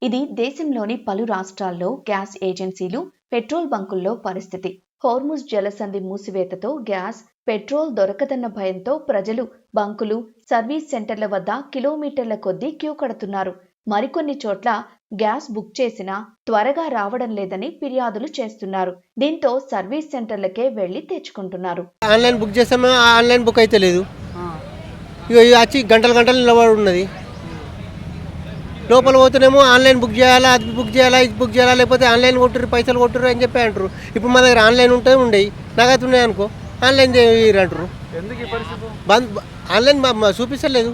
ఇది దేశంలోని పలు రాష్ట్రాల్లో గ్యాస్ ఏజెన్సీలు, పెట్రోల్ బంకుల్లో పరిస్థితి. హోర్ముజ్ జలసంధి మూసివేతతో గ్యాస్, పెట్రోల్ దొరకదన్న భయంతో ప్రజలు బంకులు, సర్వీస్ సెంటర్ల వద్ద కిలోమీటర్ల కొద్దీ క్యూ కడుతున్నారు. మరికొన్ని చోట్ల గ్యాస్ బుక్ చేసినా త్వరగా రావడం లేదని ఫిర్యాదులు చేస్తున్నారు. దీంతో సర్వీస్ సెంటర్లకే వెళ్లి తెచ్చుకుంటున్నారు. ఆన్లైన్ బుక్ చేసామా, ఆన్లైన్ బుక్ అయితే లేదు. ఇక వచ్చి గంటలు గంటలు నిలబడి ఉన్నది. లోపల పోతేనేమో ఆన్లైన్ బుక్ చేయాలా, అది బుక్ చేయాలా, ఇది బుక్ చేయాలా, లేకపోతే ఆన్లైన్ కొట్టుర్రు, పైసలు కొట్టుర్రు అని చెప్పి అంటారు. ఇప్పుడు మా దగ్గర ఆన్లైన్ ఉంటే ఉండేవి, నగదు ఉన్నాయి అనుకో, ఆన్లైన్ చేయరు అంటారు. బంద్ ఆన్లైన్ చూపిస్తలేదు.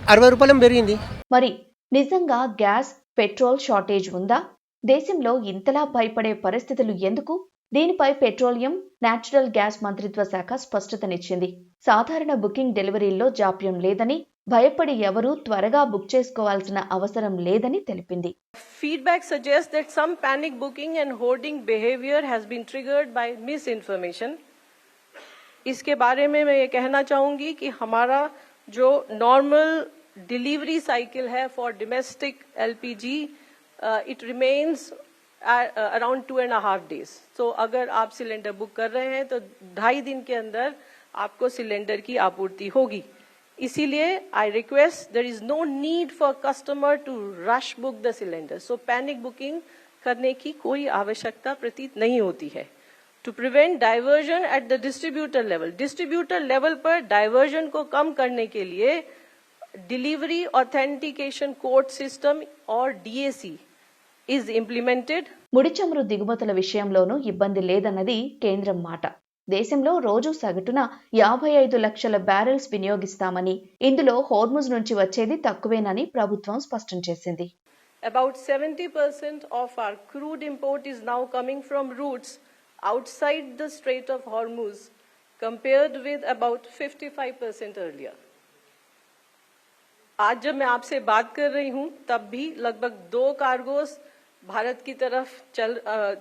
60 రూపాయలు పెరిగింది. మరి నిజంగా గ్యాస్, పెట్రోల్ షార్టేజ్ ఉందా? దేశంలో ఇంతలా భయపడే పరిస్థితులు ఎందుకు? దీనిపై పెట్రోలియం, నేచురల్ గ్యాస్ మంత్రిత్వ శాఖ స్పష్టతనిచ్చింది. సాధారణ బుకింగ్ డెలివరీల్లో జాప్యం లేదని, భయపడి ఎవరూ త్వరగా బుక్ చేసుకోవాల్సిన అవసరం లేదని తెలిపింది. Feedback suggests that some panic booking and hoarding behavior has been triggered by misinformation. इसके बारे में मैं ये कहना चाहूंगी कि हमारा जो नॉर्मल डिलीवरी साइकिल है for domestic LPG, it remains around 2.5 days. तो अगर आप सिलेंडर बुक कर रहे हैं तो 2.5 दिन के अंदर आपको सिलेंडर की आपूर्ति होगी. इसीलिए I request, there is no need for customer to rush book the cylinder. So panic booking करने की कोई आवश्यकता प्रतीत नहीं होती है. To prevent diversion at the distributor level पर डाइवर्जन को कम करने के लिए डिलीवरी ऑथेंटिकेशन कोड सिस्टम और डीएसी is implemented. ముడి చమురు దిగుమతుల విషయంలోనూ ఇబ్బంది లేదన్నది కేంద్రం మాట. దేశంలో రోజు సగటున 55 లక్షల బ్యారెల్స్ వినియోగిస్తామని, ఇందులో హోర్ముజ్ నుంచి వచ్చేది తక్కువేనని ప్రభుత్వం స్పష్టం చేసింది. About 70% of our crude import is now coming from routes outside the Strait of Hormuz, compared with about 55% earlier. आज जब मैं आपसे बात कर रही हूं तब भी लगभग 2 कार्गोस भारत की तरफ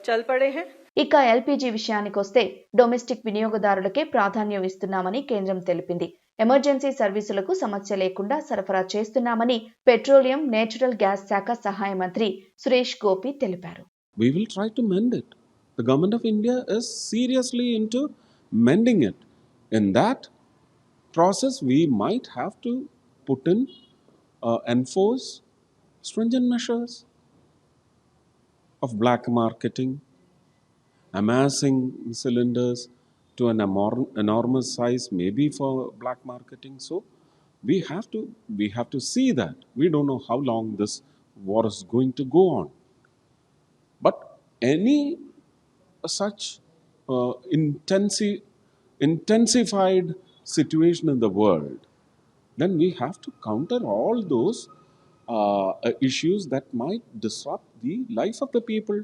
चल पड़े हैं. ఇక ఎల్పీజీ విషయానికొస్తే డొమెస్టిక్ వినియోగదారులకే ప్రాధాన్యం ఇస్తున్నామని కేంద్రం తెలిపింది. ఎమర్జెన్సీ సర్వీసులకు సమస్య లేకుండా సరఫరా చేస్తున్నామని పెట్రోలియం, నేచురల్ గ్యాస్ శాఖ సహాయ మంత్రి సురేష్ గోపి తెలిపారు. We will try to mend it. The government of India is seriously into mending it. In that process, we might have to put in, enforce stringent measures of black marketing, amassing cylinders to an enormous size, maybe for black marketing. So we have to see that. We don't know how long this war is going to go on. But any such intensified situation in the world, then we have to counter all those issues that might disrupt the life of the people.